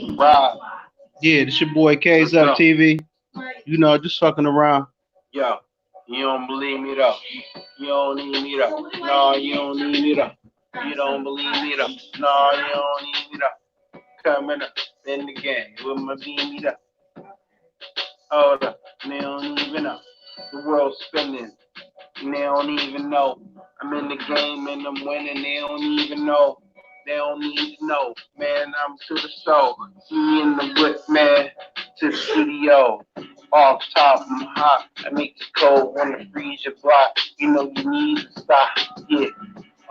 Rob, Yeah, this your boy what's K.Z.U.P up? TV. Just fucking around. Yo, you don't believe me though. You don't need me though. No, you don't need me though. You don't believe me though. No, you don't need me though. Coming up in the game with my beanie though. Hold up, they don't even know. The world's spinning, and they don't even know. I'm in the game and I'm winning, they don't even know. They don't need to know. Man, I'm to the soul. See me in the whip, man, to the studio. Off top, I'm hot. I make you cold, wanna freeze your block. You know you need to stop. Yeah,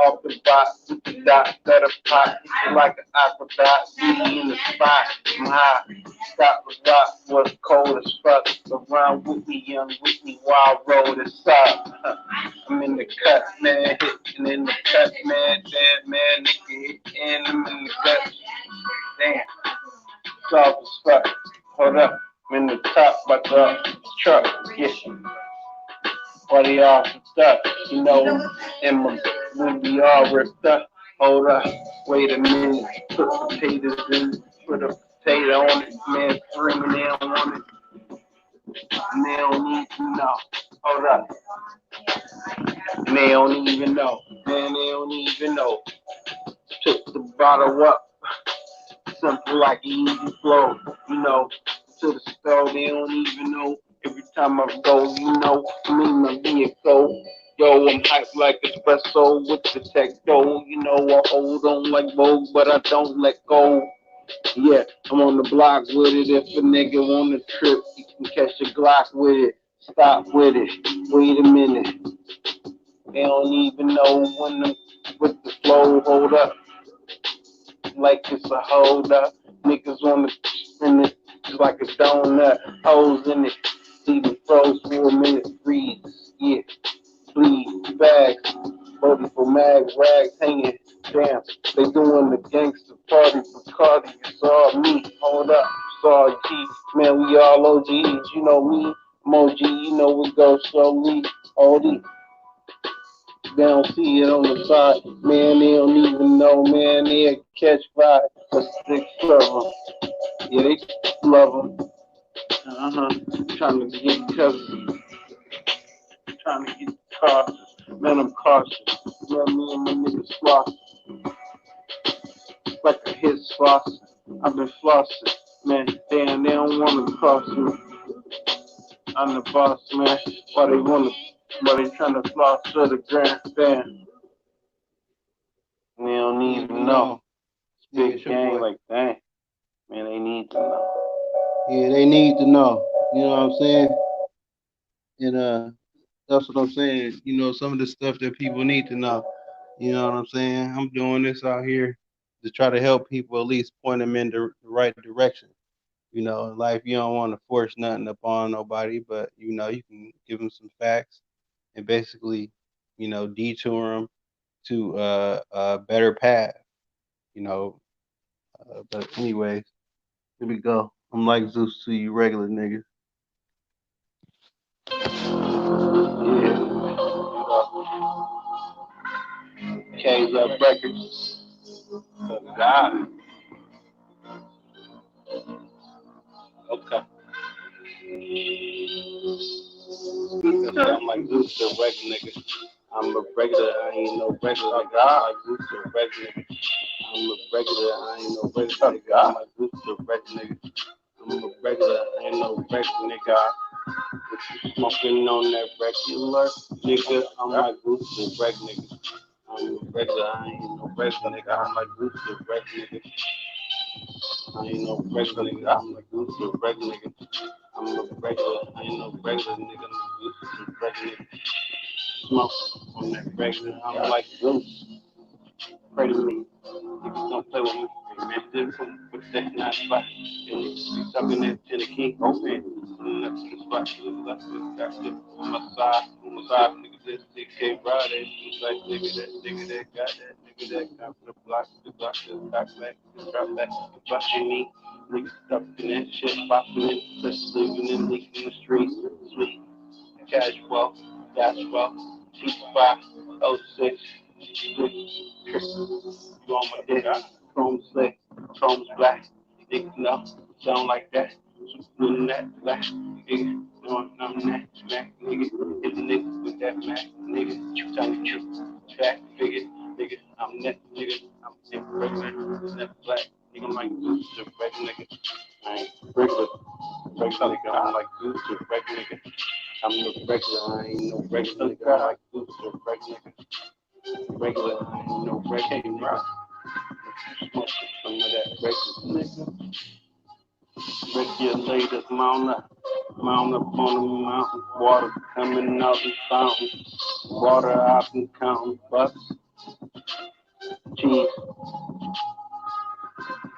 off the box with the dot, better pop. Hit you like an acrobat. See me in the spot. I'm hot. Stop the rock was cold as fuck. Around with me, young with me, wild road is up. I'm in the cut, man, hitting in the cut, man, damn, man, nigga hit and I'm in the cut. Damn, soft as fuck. Hold up, I'm in the top, but the truck, yeah, body all stuff, you know, and my we all ripped up. Hold up, wait a minute, put potatoes in, put a potato on it, man, bring it down on it, and they don't need to know. Hold up, and they don't even know, man, they don't even know. Took the bottle up, simple like easy flow, you know, to the store, they don't even know. Every time I go, you know, me, my vehicle. Yo, I'm hyped like espresso with the tech dough. You know, I hold on like Vogue, but I don't let go. Yeah, I'm on the block with it. If a nigga want a trip, you can catch a Glock with it. Stop with it. Wait a minute. They don't even know when the, with the flow. Hold up like it's a hold up. Niggas wanna spin it just like a donut. Holes in it. Even froze for a minute. Freeze. Yeah. Bleed. Bags. Body for mags. Rags hanging. Damn. They doing the gangster party for Cardi. It's all me. Hold up. It's all G. Man, we all OGs. You know me. I'm OG. You know we go slowly. OD. They don't see it on the side. Man, they don't even know. Man, they'll catch fire. But six of them. Yeah, they love them. Uh-huh. Trying to get cousins. Trying to get cautious. Man, I'm cautious. Man, me and my niggas floss like a hit floss. I've been flossing. Man, damn, they don't want to cross me. I'm the boss, man. Why they want to, why they trying to floss to the grandstand? They don't Need to even know. know. It's Yeah, it's big your gang boy. like that. Man, they need to know. Yeah, they need to know. You know what I'm saying? And that's what I'm saying. Some of the stuff that people need to know. You know what I'm saying? I'm doing this out here to try to help people, at least point them in the right direction. In life, you don't want to force nothing upon nobody, but you can give them some facts and basically, detour them to a better path. You know, but anyways, here we go. I'm like Zeus to you regular niggas. Yeah. K.Z.U.P Records. God. Okay. I'm like Zeus, the regular nigga. I'm a regular, I ain't no regular nigga. I'm like Zeus, the regular nigga. I'm a regular, I ain't no regular nigga. I'm like Zeus, the regular nigga. I'm a regular, I ain't no regular nigga. What you smoking on that regular nigga? I'm like Zeus, the regular nigga. I'm a regular, I ain't no regular nigga. I'm like Zeus, the regular nigga. I ain't no regular nigga. I'm like Zeus, the regular nigga. I'm a regular, I ain't no regular nigga. I'm like Zeus, the regular nigga. Smoke on that regular. I'm like Zeus. Pray to me. Niggas don't play with me. Man, did put that nice spot. And you sucking that to the king. Open. Next to the spot. Left it. Got it. On my side. On my side. Nigga, this dick can't ride it. Like nigga that got that. Nigga that got the block. The block. The back back. The drop back. The brushing me. Niggas stuck in that shit. Popping it. Just living and leaking the streets. Sweet. Casual. Casual. G5. 06. You on my dick, Chrome's lit, Chrome's black. Nigga, no, sound like that. Doing that, black nigga. No, I'm that smack nigga. Hit the nigga with that Mac nigga. You tell the truth. Fact figure, nigga. I'm that nigga. I'm that regular, that black nigga. I'm like Goose, the regular nigga. I ain't regular, regular nigga. I'm like Goose, the regular nigga. I'm no regular. I ain't no regular nigga. I'm like Goose, the regular nigga. Regular, I ain't no regular nigga. Smoke some of that regular nigga. Regulators mount up on the mountain. Water coming out the fountain. Water I've been counting. Bucks, cheese,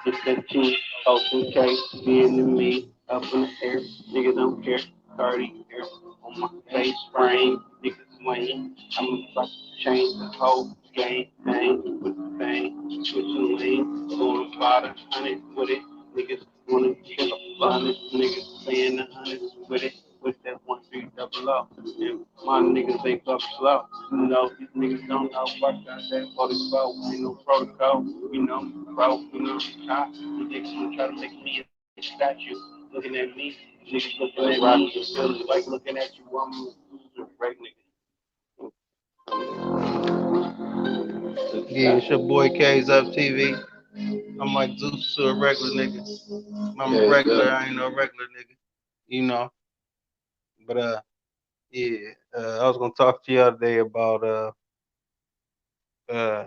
get that cheese. Ocean cake, being to me. Up in the air, nigga don't care. Cardi air on my face frame. Niggas swinging. I'm about to change the whole game. Bang with the bang. Switching lanes. Going about 100 with it. Niggas wanna kill a bunny. Niggas saying 100 with it. With that 1300. And my niggas ain't fucking slow. You know, these niggas don't know what got that 44. Ain't no protocol. You know, bro, you know, top. You niggas gonna try to make me a statue. Looking at me, niggas looking at me. Feeling like looking at you. I'm a loser, right, Yeah, it's your boy K.Z.U.P TV. I'm like Zeus to a regular nigga. I'm a regular, I ain't no regular nigga. You know. But yeah, I was gonna talk to you the other day about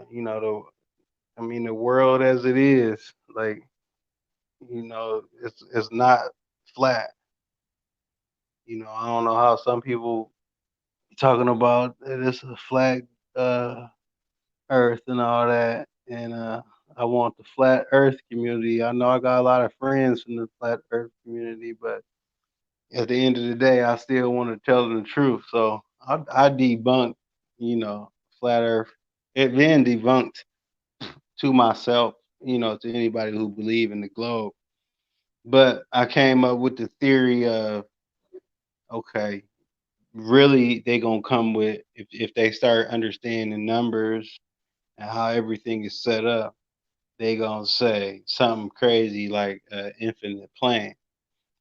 you know, the world as it is, like, it's not flat. I don't know how some people talking about that it's a flat uh earth and all that. And I want the flat earth community. I know I got a lot of friends from the flat earth community, but at the end of the day, I still want to tell them the truth. So I debunk, flat earth. It been debunked to myself, to anybody who believe in the globe. But I came up with the theory of, okay, really they gonna come with, if they start understanding numbers and how everything is set up, they gonna say something crazy like infinite plane.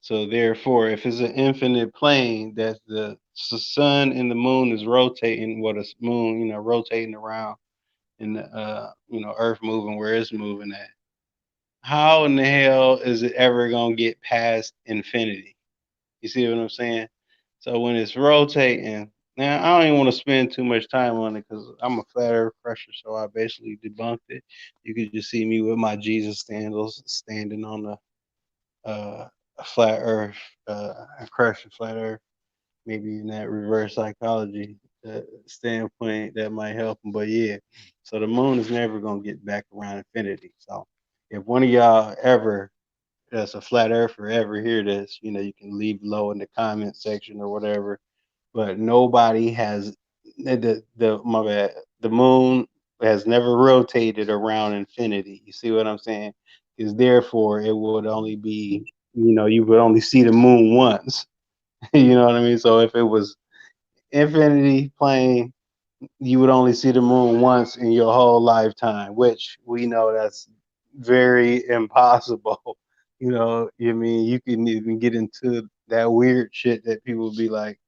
So therefore, if it's an infinite plane, that the sun and the moon is rotating, what a moon, rotating around, and the Earth moving where it's moving at. How in the hell is it ever gonna get past infinity? You see what I'm saying? So when it's rotating, now I don't even want to spend too much time on it because I'm a flat earth crusher, so I basically debunked it. You could just see me with my Jesus sandals standing on the uh, flat earth, crushing flat earth. Maybe in that reverse psychology standpoint, that might help them. But yeah, so the moon is never gonna get back around infinity. So if one of y'all ever that's a flat earther ever hear this, you can leave below in the comment section or whatever. But nobody has the my bad. The moon has never rotated around infinity. You see what I'm saying? Because therefore it would only be, you would only see the moon once. You know what I mean? So if it was infinity plane, you would only see the moon once in your whole lifetime, which we know that's very impossible. I mean, you can even get into that weird shit that people be like,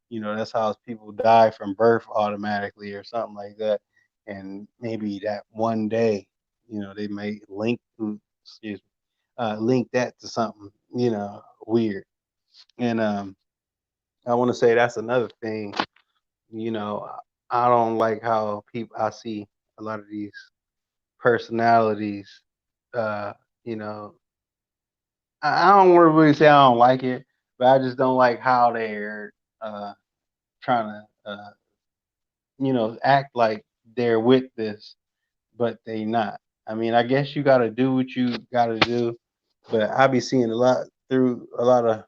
that's how people die from birth automatically or something like that. And maybe that one day, they may excuse me, link that to something, weird. And I want to say that's another thing. you know, I don't like how I see a lot of these personalities. Uh, you know, I don't want to really say I don't like it, but I just don't like how they're trying to, act like they're with this, but they not. I mean, I guess you got to do what you got to do, but I be seeing a lot through a lot of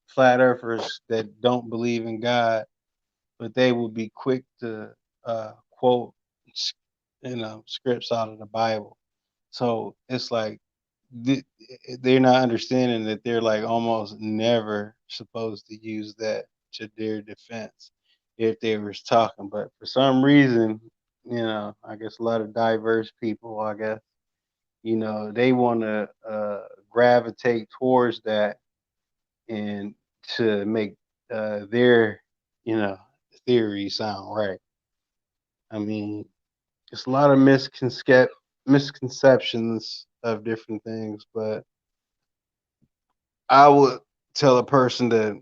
flat earthers that don't believe in God, but they will be quick to quote, scripts out of the Bible. So it's like th- they're not understanding that they're like almost never supposed to use that to their defense if they was talking. But for some reason, I guess a lot of diverse people, I guess, they want to gravitate towards that and to make their, you know, theory sound right. I mean, it's a lot of misconceptions of different things, but I would tell a person that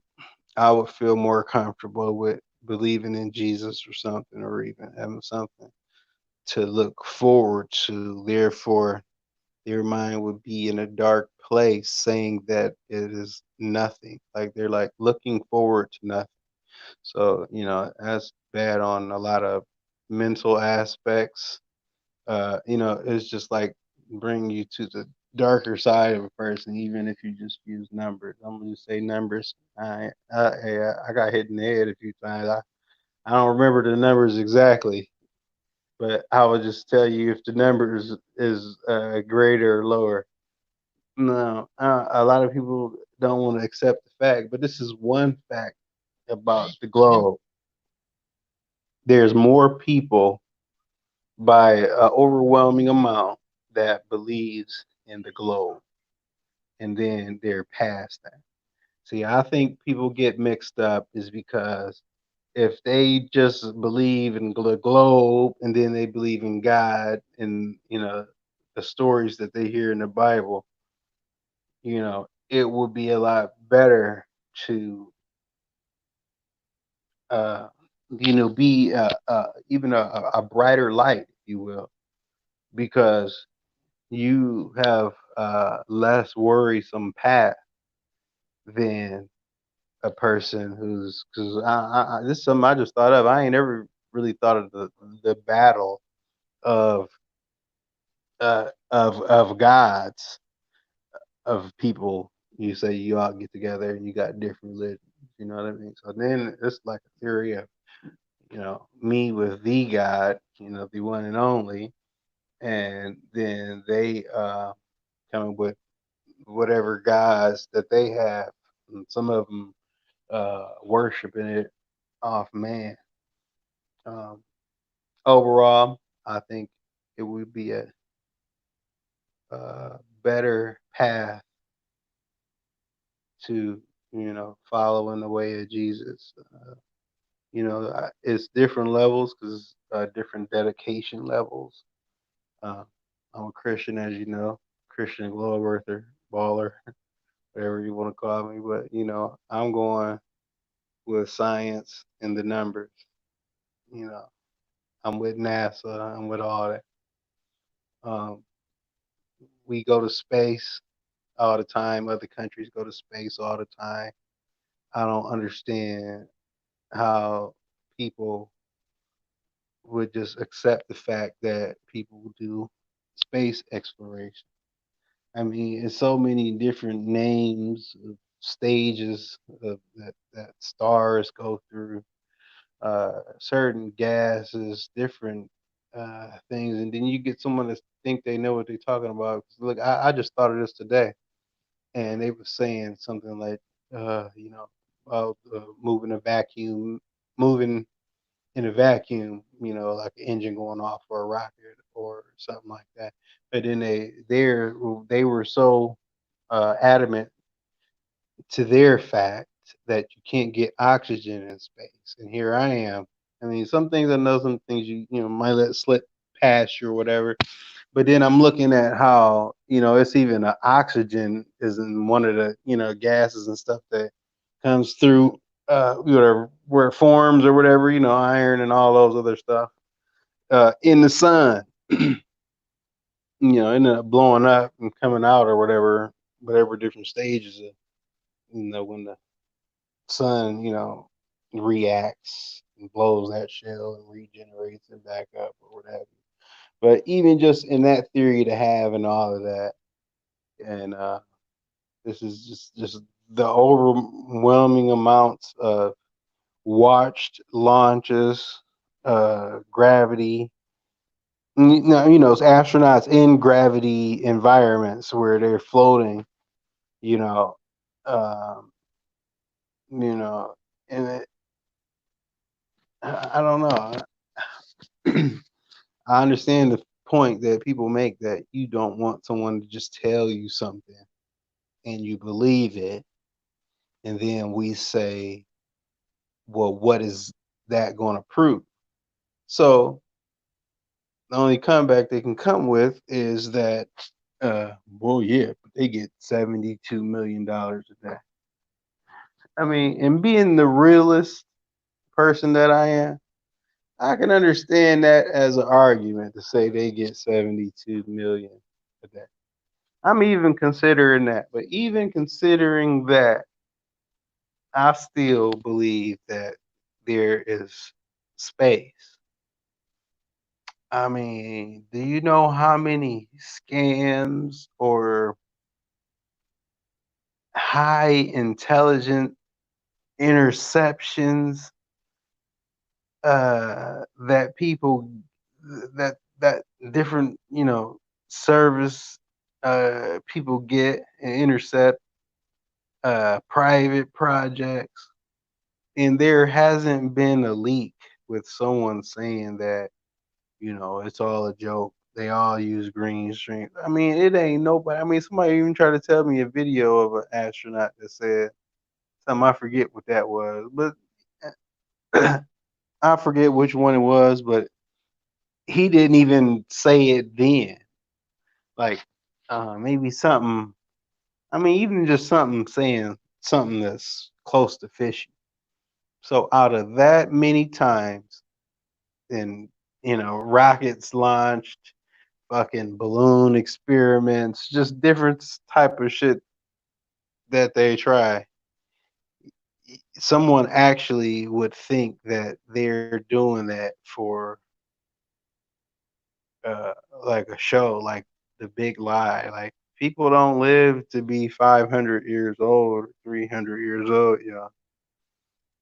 I would feel more comfortable with believing in Jesus or something, or even having something to look forward to. Therefore, their mind would be in a dark place, saying that it is nothing. Like they're like looking forward to nothing. So, that's bad on a lot of mental aspects. It's just like bring you to the darker side of a person, even if you just use numbers. I'm gonna just say numbers. I got hit in the head a few times. I don't remember the numbers exactly, but I would just tell you if the numbers is greater or lower. No, a lot of people don't want to accept the fact, but this is one fact about the globe. There's more people by an overwhelming amount that believes in the globe, and then they're past that. See, I think people get mixed up is because if they just believe in the globe and then they believe in God and the stories that they hear in the Bible, it would be a lot better to uh, be even a brighter light, if you will, because you have less worrisome path than a person who's because this is something I just thought of. I ain't ever really thought of the battle of of gods of people. You say you all get together and you got different religions. You know what I mean? So then it's like a theory of me with the God, the one and only, and then they come up with whatever gods that they have. And some of them worshiping it off man. Um, Overall, I think it would be a better path to following the way of Jesus. It's different levels because different dedication levels. Uh, I'm a Christian, as you know, Christian globe earther, baller, whatever you want to call me. But I'm going with science and the numbers. You know, I'm with NASA. I'm with all that. Um, we go to space all the time. Other countries go to space all the time. I don't understand how people would just accept the fact that people do space exploration. I mean, it's so many different names, of stages that stars go through, certain gases, different things, and then you get someone that think they know what they're talking about. Look, I just thought of this today, and they were saying something like, about moving a vacuum, moving in a vacuum, like an engine going off for a rocket or something like that. But then they were so adamant to their fact that you can't get oxygen in space. And here I am. I mean, some things I know, some things you might let slip past you or whatever. But then I'm looking at how it's even oxygen is in one of the gases and stuff that comes through whatever where it forms or whatever, iron and all those other stuff in the sun. Ended up blowing up and coming out or whatever different stages of when the sun reacts and blows that shell and regenerates it back up or what have you. But even just in that theory to have and all of that, and this is just the overwhelming amounts of watched launches, gravity. It's astronauts in gravity environments where they're floating. You know, um, you know, and I don't know. I understand the point that people make that you don't want someone to just tell you something. and you believe it, and then we say, well, what is that going to prove? So the only comeback they can come with is that, well, yeah, but they get $72 million a day. I mean, and being the realist person that I am, I can understand that as an argument to say they get 72 million a day. I'm even considering that, but even considering that, I still believe that there is space. I mean, do you know how many scams or high intelligent interceptions that people that different service people get and intercept private projects, and there hasn't been a leak with someone saying that it's all a joke. They all use green screen. I mean, it ain't nobody. I mean, somebody even tried to tell me a video of an astronaut that said something. I forget what that was, but I forget which one it was. But he didn't even say it then. Like maybe something. I mean, even just something saying something that's close to fishy. So out of that many times, and rockets launched, fucking balloon experiments, just different type of shit that they try. Someone actually would think that they're doing that for uh, like a show, like The Big Lie. Like people don't live to be 500 years old, 300 years old.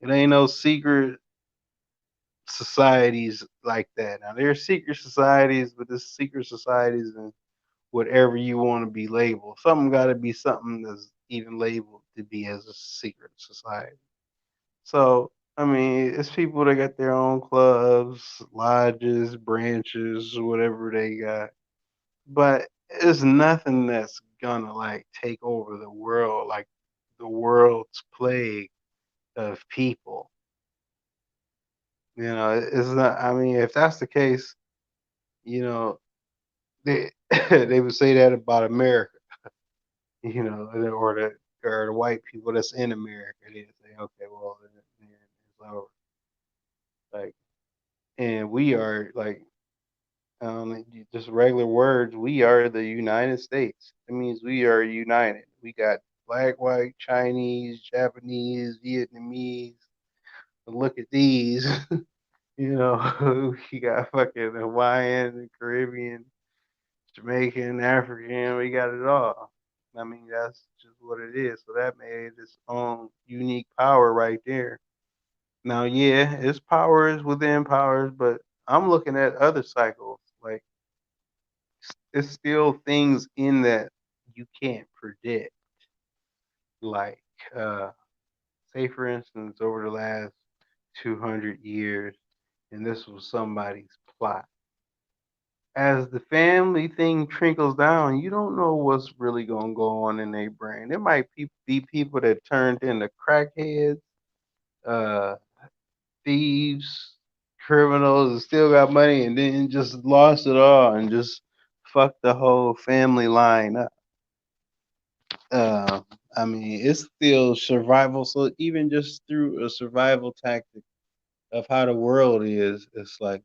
It ain't no secret societies like that. Now there's secret societies, but there's secret societies and whatever you want to be labeled. Something got to be something that's even labeled to be as a secret society. So, I mean, it's people that got their own clubs, lodges, branches, whatever they got. But it's nothing that's gonna like take over the world, like the world's plague of people. It's not. I mean, if that's the case, you know, they they would say that about America, or the white people that's in America. They say, okay, well, then it's over. Like, and we are like, just regular words. We are the United States. It means we are united. We got black, white, Chinese, Japanese, Vietnamese. But look at these. We got fucking Hawaiian, Caribbean, Jamaican, African. We got it all. I mean, that's just what it is. So that made its own unique power right there. Now, yeah, its powers within powers, but I'm looking at other cycles. Like, it's still things in that you can't predict. Like, uh, say for instance, over the last 200 years, and this was somebody's plot. As the family thing trickles down, you don't know what's really gonna go on in their brain. There might be people that turned into crackheads, uh, thieves, criminals, and still got money, and then just lost it all and just fucked the whole family line up. Uh, I mean, it's still survival. So even just through a survival tactic of how the world is, it's like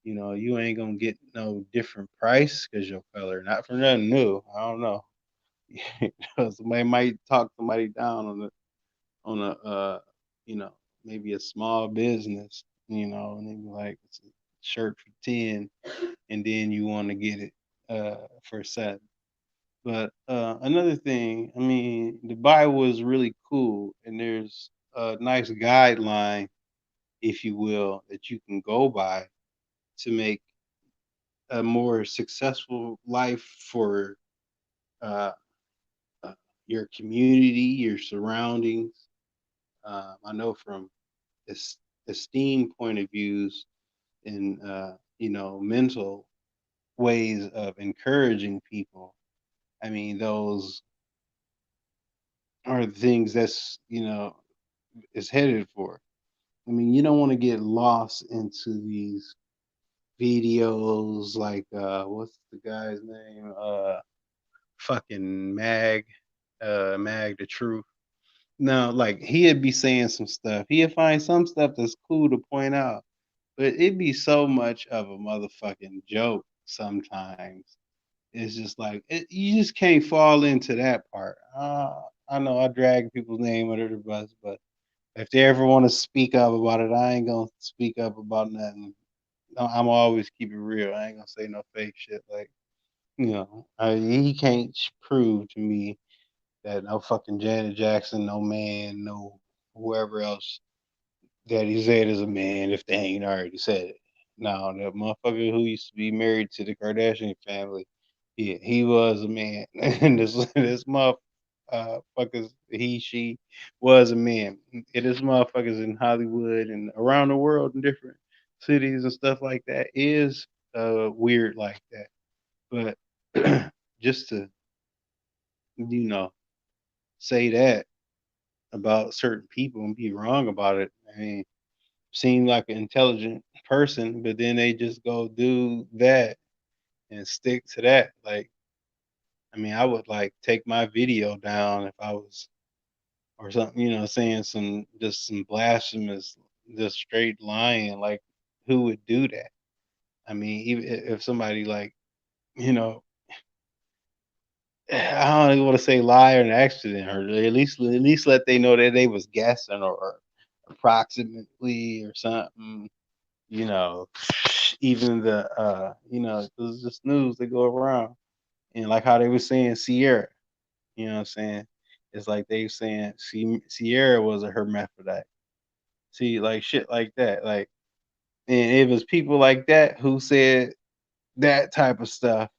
you ain't gonna get no different price because your color, not for nothing new. I don't know. Somebody might talk somebody down on a maybe a small business, and they be like it's a shirt for 10, and then you want to get it for 7. But another thing, I mean, the Bible is really cool, and there's a nice guideline, if you will, that you can go by to make a more successful life for uh, uh, your community, your surroundings. I know from esteem point of views and mental ways of encouraging people. I mean, those are the things that's is headed for. I mean, you don't want to get lost into these videos like what's the guy's name? Fucking Mag the Truth. No, like he'd be saying some stuff. He'd find some stuff that's cool to point out, but it'd be so much of a motherfucking joke sometimes. It's just like you just can't fall into that part. I know I drag people's name under the bus, but if they ever want to speak up about it, I ain't gonna speak up about nothing. I'm always keep it real. I ain't gonna say no fake shit. Like he can't prove to me that no fucking Janet Jackson, no man, no whoever else that he said is a man if they ain't already said it. No, that motherfucker who used to be married to the Kardashian family, yeah, he was a man, and this motherfuckers she was a man. It is motherfuckers in Hollywood and around the world in different cities and stuff like that is weird like that. But just to you know say that about certain people and be wrong about it. I mean, seem like an intelligent person, but then they just go do that and stick to that. Like, I mean, I would like take my video down if I was or something, saying some blasphemous, just straight lying. Like, who would do that? I mean, even if somebody like, you know, I don't want to say lie or an accident, or at least let they know that they was guessing or approximately or something. You know, even the there's just news that go around, and like how they were saying Sierra, you know what I'm saying? It's like they saying Sierra was a hermaphrodite. See, like shit like that, like, and it was people like that who said that type of stuff,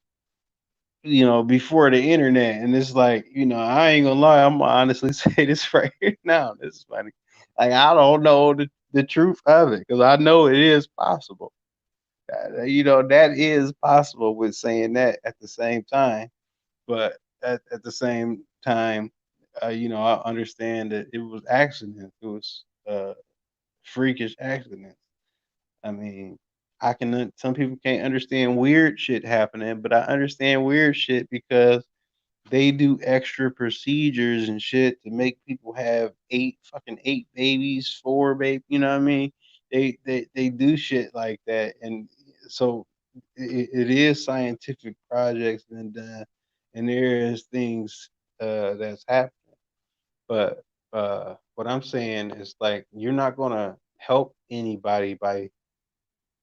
before the internet. And it's like, I ain't gonna lie, I'm gonna honestly say this right here now. This is funny. Like, I don't know the truth of it because I know it is possible. That is possible with saying that at the same time. But at the same time, I understand that it was accident. It was freakish accident. I mean, some people can't understand weird shit happening, but I understand weird shit because they do extra procedures and shit to make people have eight babies, four baby. You know what I mean? They do shit like that, and so it is scientific projects been done, and there is things that's happening. But what I'm saying is like you're not gonna help anybody by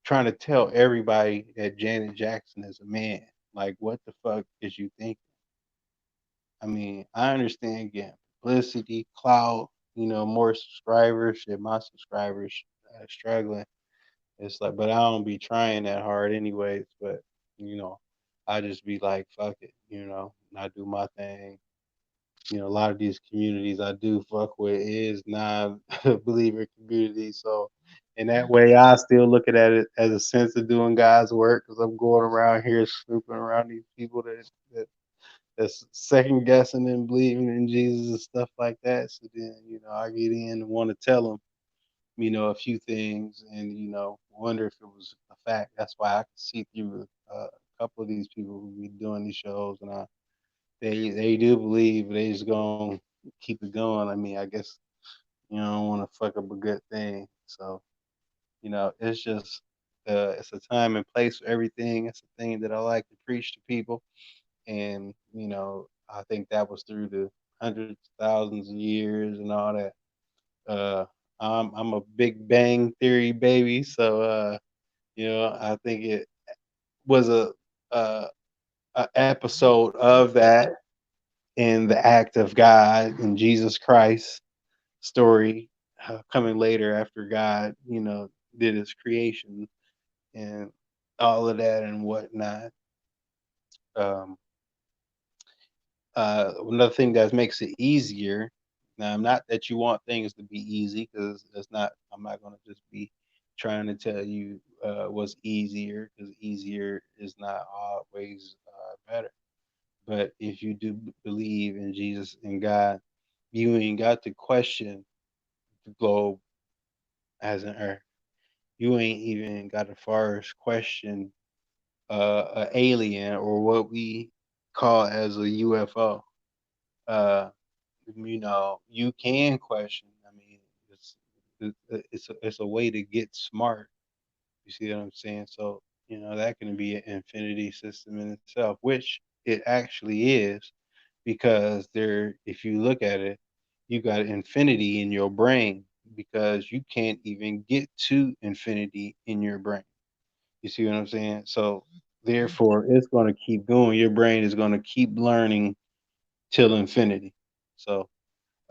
trying to tell everybody that Janet Jackson is a man. Like, what the fuck is you thinking? I mean, I understand getting publicity, clout, more subscribers. Shit, my subscribers struggling. It's like, but I don't be trying that hard anyways. But you know, I just be like, fuck it, and I do my thing. A lot of these communities I do fuck with is non-believer communities. So, in that way, I still look at it as a sense of doing God's work because I'm going around here snooping around these people that's second guessing and believing in Jesus and stuff like that. So then, I get in and want to tell them, a few things and, wonder if it was a fact. That's why I can see through a couple of these people who be doing these shows and they do believe they just gonna keep it going. I mean, I guess, I don't want to fuck up a good thing. So, it's just, it's a time and place for everything. It's a thing that I like to preach to people. And I think that was through the hundreds thousands of years and all that. uh I'm a Big Bang Theory baby, so I think it was a, a episode of that in the act of God and Jesus Christ story, coming later after God did his creation and all of that and whatnot. um Another thing that makes it easier. Now, not that you want things to be easy, because that's not. I'm not going to just be trying to tell you what's easier, because easier is not always better. But if you do believe in Jesus and God, You ain't got to question the globe as an Earth. You ain't even got to first question a alien or what we call as a UFO. Uh, you can question. I mean, it's it's a way to get smart. You see what I'm saying? So that can be an infinity system in itself, which it actually is, because if you look at it, you got infinity in your brain because you can't even get to infinity in your brain. You see what I'm saying? So therefore, it's going to keep going. Your brain is going to keep learning till infinity. So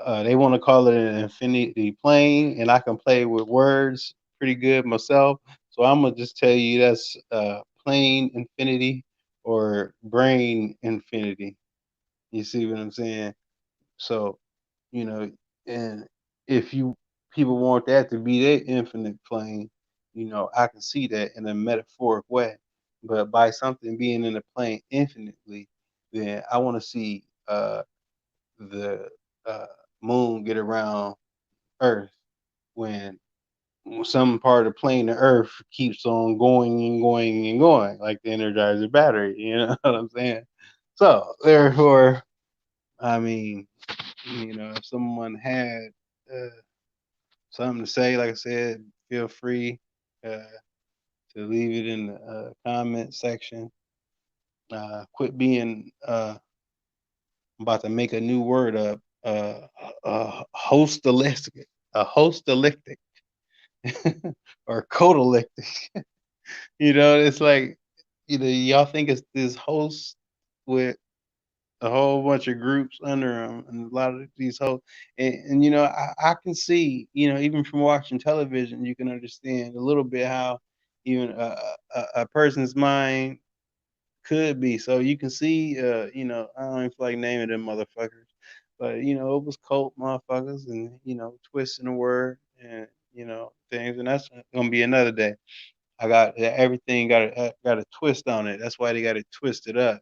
they want to call it an infinity plane, and I can play with words pretty good myself. So I'm gonna just tell you that's plane infinity or brain infinity. You see what I'm saying? So you know, and if you people want that to be their infinite plane, I can see that in a metaphoric way. But by something being in a plane infinitely, then I want to see the uh, moon get around Earth when some part of the plane of Earth keeps on going and going and going, like the Energizer battery. You know what I'm saying? So therefore, I mean, if someone had uh, something to say, like I said, feel free to leave it in the comment section. Quit being. I'm about to make a new word up. Hostolistic, a hostolytic, or codalytic. It's like, y'all think it's this host with a whole bunch of groups under him, and a lot of these hosts, and I can see, even from watching television, you can understand a little bit how even a person's mind could be. So you can see, I don't even feel like naming them motherfuckers, but it was cult motherfuckers, and twisting the word, and things, and that's gonna be another day. I got everything got a twist on it. That's why they got it twisted up.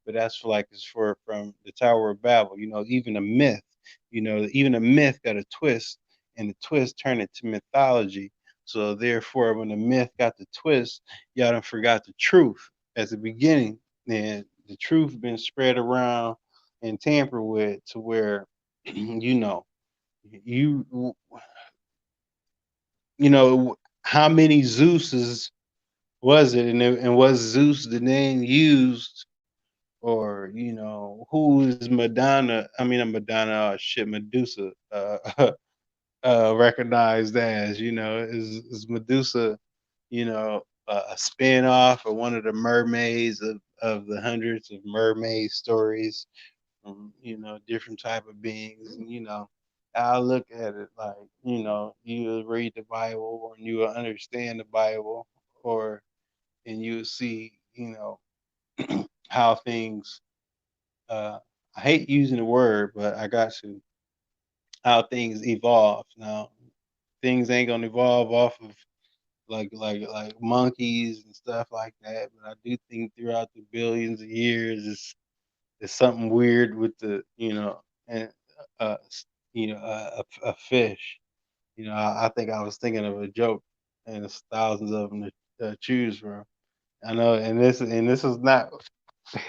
But that's for like it's for from the Tower of Babel. Even a myth. Even a myth got a twist, and the twist turned it to mythology. So therefore, when the myth got the twist, y'all done forgot the truth at the beginning, and the truth been spread around and tampered with to where you how many Zeuses was it, and was Zeus the name used, or who is Madonna? I mean, Madonna, shit, Medusa, recognized as? Is Medusa, a spin-off or one of the mermaids of the hundreds of mermaid stories from different type of beings, and I look at it like you read the Bible, or you will understand the Bible, or and you see, how things. Uh, I hate using the word, but I got to. How things evolve. Now, things ain't gonna evolve off of like monkeys and stuff like that. But I do think throughout the billions of years, it's something weird with the and uh a fish. I think I was thinking of a joke, and there's thousands of them to choose from. I know, and this is not,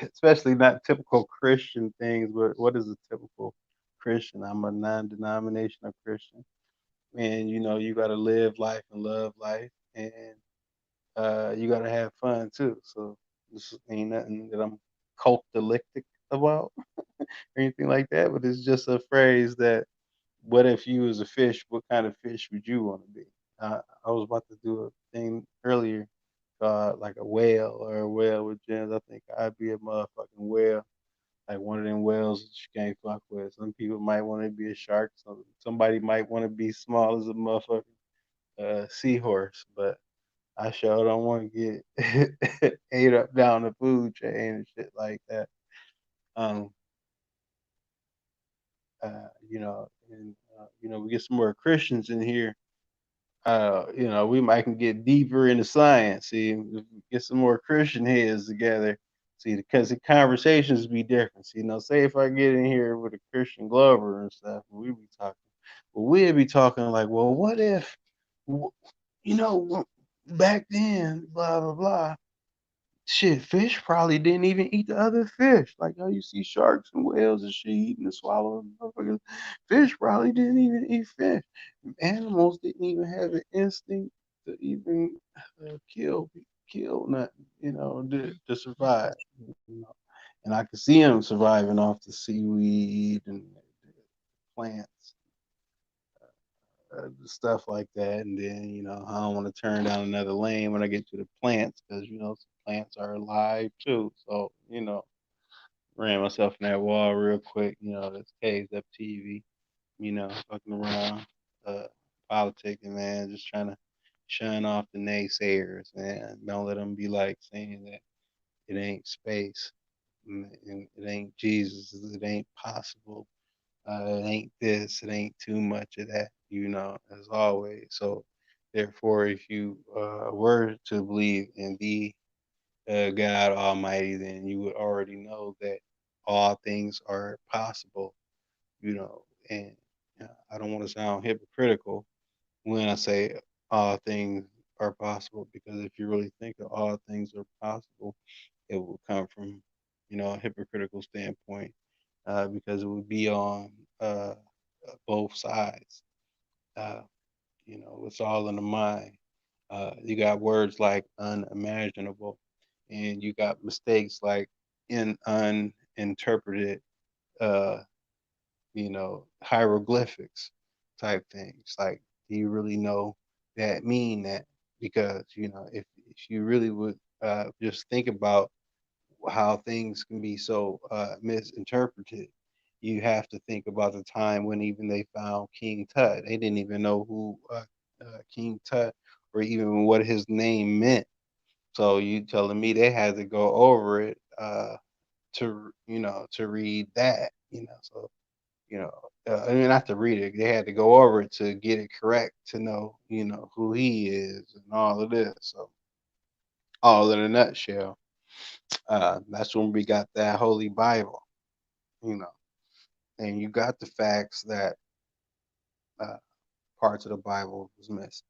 especially not typical Christian things. But what is a typical Christian? I'm a non-denominational Christian, and you got to live life and love life, and you got to have fun too. So this ain't nothing that I'm cultalictic about or anything like that. But it's just a phrase that. What if you was a fish? What kind of fish would you want to be? I was about to do a thing earlier, like a whale or a whale with gems. I think I'd be a motherfucking whale, like one of them whales that you can't fuck with. Some people might want to be a shark. Somebody might want to be small as a motherfucking seahorse, but I sure don't want to get ate up down the food chain and shit like that. Um, we get some more Christians in here. We might can get deeper into science. See, get some more Christian heads together, See, because the conversations be different. See, say if I get in here with a Christian Glover and stuff, we be talking. Well, we'd be talking like, well, what if, you know, back then, blah blah blah. Shit, fish probably didn't even eat the other fish. Like how you see sharks and whales and shit eating and swallowing motherfuckers. Fish probably didn't even eat fish. Animals didn't even have an instinct to even kill nothing, to survive. And I could see them surviving off the seaweed and plants, stuff like that. And then, I don't want to turn down another lane when I get to the plants because, plants are alive too. So, ran myself in that wall real quick. That's K.Z.U.P TV, fucking around, uh, politicking, man, just trying to shun off the naysayers, man. Don't let them be like saying that it ain't space and it ain't Jesus, it ain't possible. It ain't this, it ain't too much of that, as always. So, therefore, if you were to believe in the God Almighty, then you would already know that all things are possible, And I don't want to sound hypocritical when I say all things are possible, because if you really think that all things are possible, it will come from, a hypocritical standpoint, because it would be on uh, both sides. Uh, it's all in the mind. You got words like unimaginable, and you got mistakes like in uninterpreted, uh, hieroglyphics type things. Like, do you really know that mean that? Because, if you really would just think about how things can be so misinterpreted, you have to think about the time when even they found King Tut. They didn't even know who King Tut or even what his name meant. So you telling me they had to go over it to read that, So you know, I mean, not to read it. They had to go over it to get it correct to know, who he is and all of this. So, all in a nutshell, that's when we got that Holy Bible, you know, and you got the facts that uh, parts of the Bible was missing.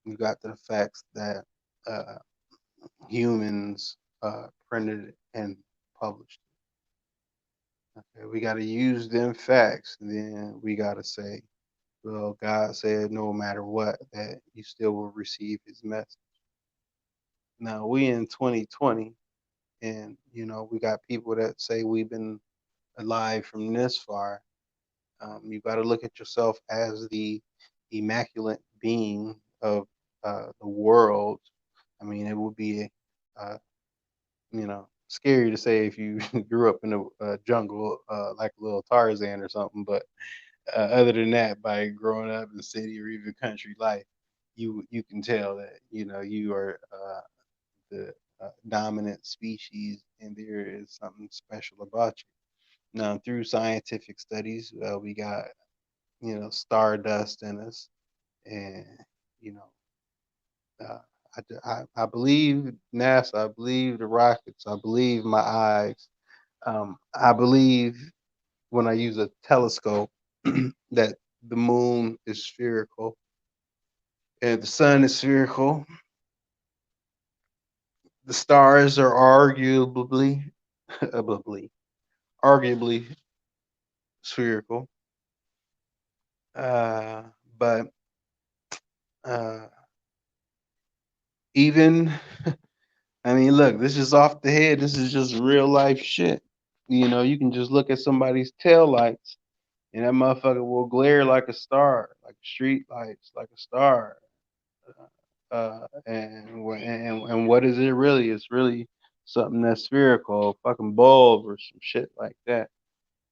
You got the facts that uh, humans printed it and published. Okay, we got to use them facts. Then we got to say, well, God said no matter what, that you still will receive his message. Now we in 2020, and we got people that say we've been alive from this far. You got to look at yourself as the immaculate being of the world. I mean, it would be, scary to say if you grew up in a jungle like a little Tarzan or something. But other than that, by growing up in city or even country life, you can tell that you are the dominant species, and there is something special about you. Now, through scientific studies, we got stardust in us, and you know, uh, I believe NASA, I believe the rockets, I believe my eyes, I believe when I use a telescope that the moon is spherical and the sun is spherical. The stars are arguably spherical. Uh, but uh, even, I mean, look, this is off the head. This is just real life shit. You can just look at somebody's tail lights, and that motherfucker will glare like a star, like street lights, like a star. And what is it really? It's really something that's spherical, a fucking bulb or some shit like that.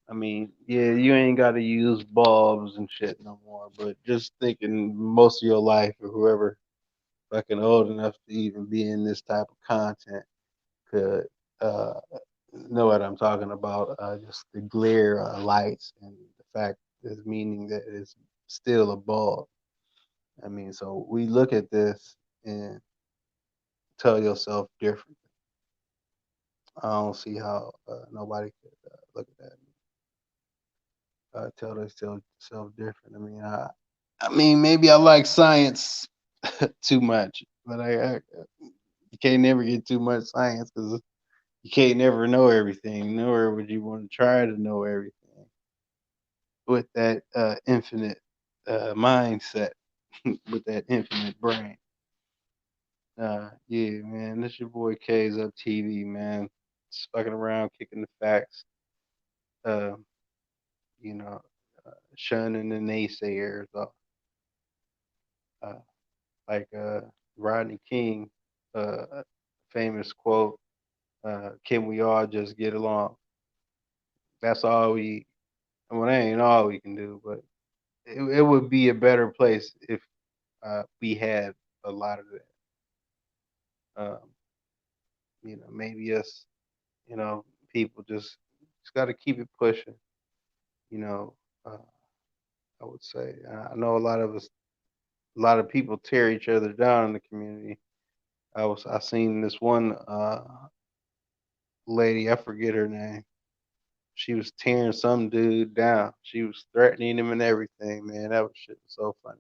I mean, yeah, you ain't got to use bulbs and shit no more. But just thinking, most of your life, or whoever fucking old enough to even be in this type of content could uh, know what I'm talking about. Just the glare of lights and the fact is meaning that it's still a bulb. I mean, so we look at this and tell yourself different. I don't see how nobody could look at that and tell themselves different. I mean, maybe I like science too much, but you can't never get too much science because you can't never know everything, nor would you want to try to know everything with that infinite mindset, with that infinite brain. Yeah, man, this your boy K.Z.U.P TV, man. Just fucking around, kicking the facts. Uh, you know, shunning the naysayers off. Uh, like Rodney King, famous quote, "Can we all just get along?" That's all we. Well, that ain't all we can do, but it would be a better place if we had a lot of that. Maybe us, people just got to keep it pushing. You know, uh, I would say I know a lot of people tear each other down in the community. I seen this one lady, I forget her name. She was tearing some dude down. She was threatening him and everything, man. That was shit was so funny.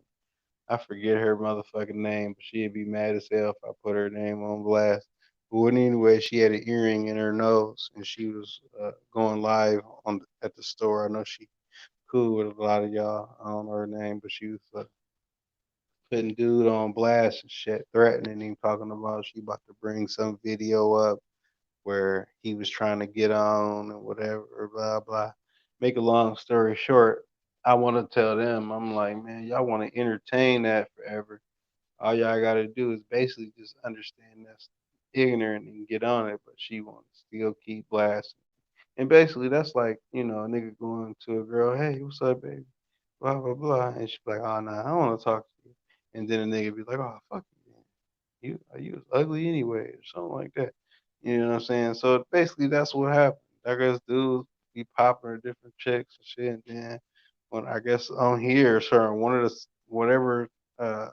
I forget her motherfucking name, but she'd be mad as hell if I put her name on blast. But anyway, she had an earring in her nose, and she was going live at the store. I know she cool with a lot of y'all. I don't know her name, but she was putting dude on blast and shit, threatening him, talking about she about to bring some video up where he was trying to get on and whatever, blah blah. Make a long story short, I want to tell them, I'm like, man, y'all want to entertain that forever. All y'all gotta do is basically just understand that's ignorant and get on it, but she wants to still keep blasting. And basically that's like, a nigga going to a girl, hey, what's up, baby? Blah blah blah. And she's like, oh nah, I don't wanna talk to you. And then the nigga be like, oh fuck you, man. You was ugly anyway, or something like that. You know what I'm saying? So basically that's what happened. I guess dudes be popping at different chicks and shit, and then when I guess on here, sure, one of the whatever uh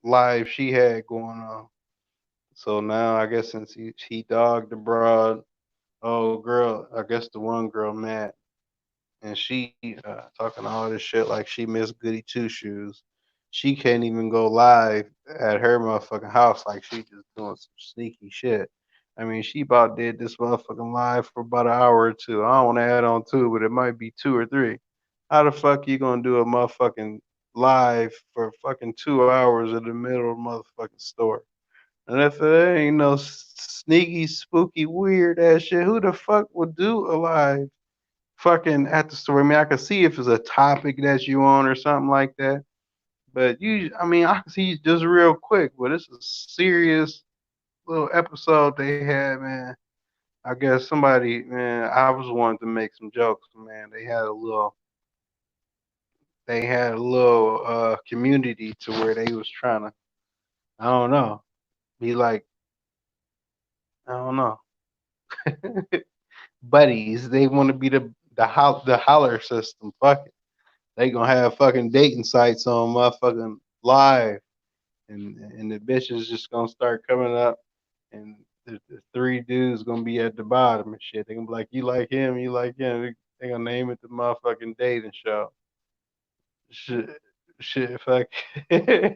live she had going on. So now I guess since he dogged the broad, oh girl, I guess the one girl mad, and she talking all this shit like she missed Goody Two Shoes. She can't even go live at her motherfucking house like she just doing some sneaky shit. I mean, she about did this motherfucking live for about an hour or two. I don't want to add on two, but it might be two or three. How the fuck you gonna do a motherfucking live for fucking 2 hours in the middle of a motherfucking store? And if it ain't no sneaky, spooky, weird ass shit, who the fuck would do a live fucking at the store? I mean, I could see if it's a topic that you on or something like that. But I can see just real quick, but it's a serious little episode they had, man. I guess somebody, man, I was wanting to make some jokes, man. They had a little community to where they was trying to, I don't know, be like, I don't know, buddies. They want to be the holler system. Fuck it. They gonna have fucking dating sites on motherfucking live, and the bitches just gonna start coming up, and the three dudes gonna be at the bottom and shit. They gonna be like, you like him, you like him. They gonna name it the motherfucking dating show. Shit, shit, fuck. I'm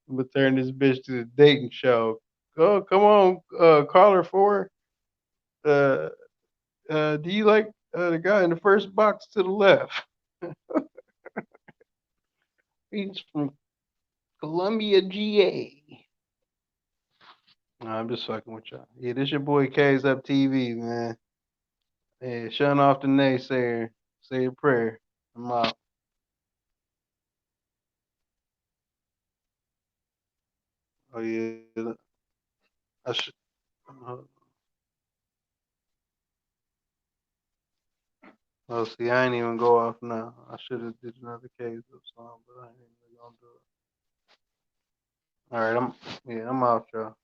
gonna turn this bitch to the dating show. Oh, come on, caller four. Uh, do you like the guy in the first box to the left? He's from Columbia, GA. Nah, I'm just fucking with y'all. Yeah, this your boy K.Z.U.P TV, man. Yeah, shutting off the naysayer. Say a prayer. I'm out. Oh yeah, I should. Uh, oh, see, I ain't even go off now. I should have did another K.Z.U.P song, but I ain't even gonna do it. All right, I'm out, y'all.